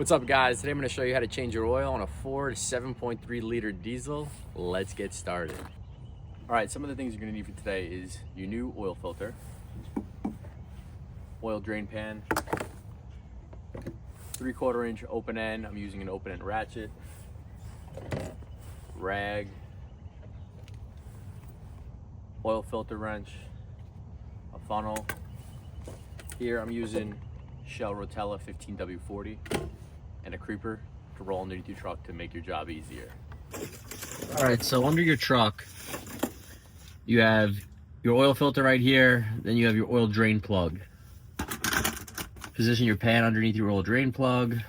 What's up, guys? Today I'm going to show you how to change your oil on a Ford 7.3 liter diesel. Let's get started. All right, some of the things you're going to need for today is your new oil filter, oil drain pan, 3/4 inch open end. I'm using an open end ratchet, rag, oil filter wrench, a funnel. Here I'm using Shell Rotella 15W40 and a creeper to roll underneath your truck to make your job easier. All right, so under your truck, you have your oil filter right here, then you have your oil drain plug. Position your pan underneath your oil drain plug.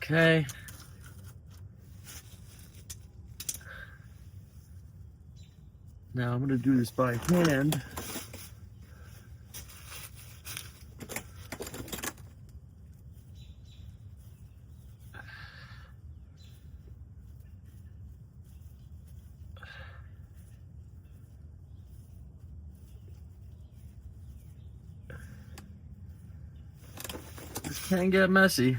Okay. Now I'm going to do this by hand. This can get messy.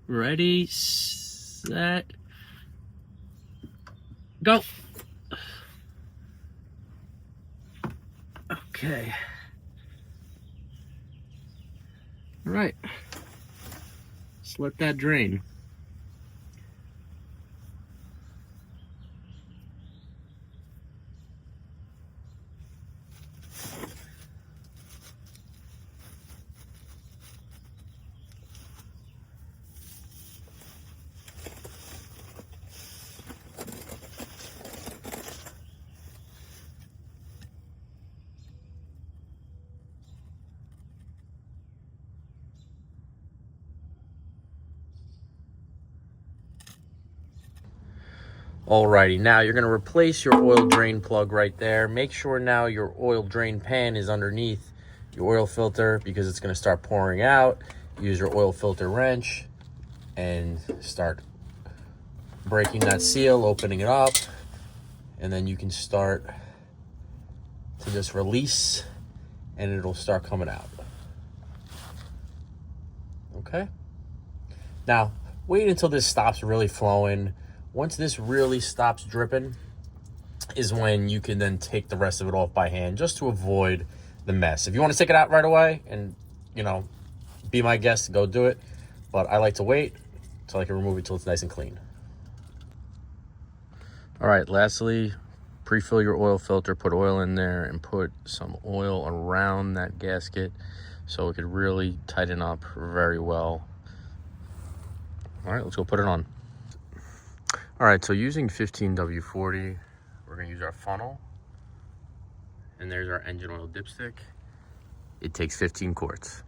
Ready, set, go. Okay. All right. Just let that drain. Alrighty, now you're going to replace your oil drain plug right there. Make sure now your oil drain pan is underneath your oil filter because it's going to start pouring out. Use your oil filter wrench and start breaking that seal, opening it up, and then you can start to just release and it'll start coming out. Okay? Now, wait until this stops really flowing. Once this really stops dripping is when you can then take the rest of it off by hand just to avoid the mess. If you want to take it out right away and, be my guest, go do it. But I like to wait until I can remove it till it's nice and clean. All right, lastly, pre-fill your oil filter, put oil in there and put some oil around that gasket so it could really tighten up very well. All right, let's go put it on. All right, so using 15W40, we're gonna use our funnel, and there's our engine oil dipstick. It takes 15 quarts.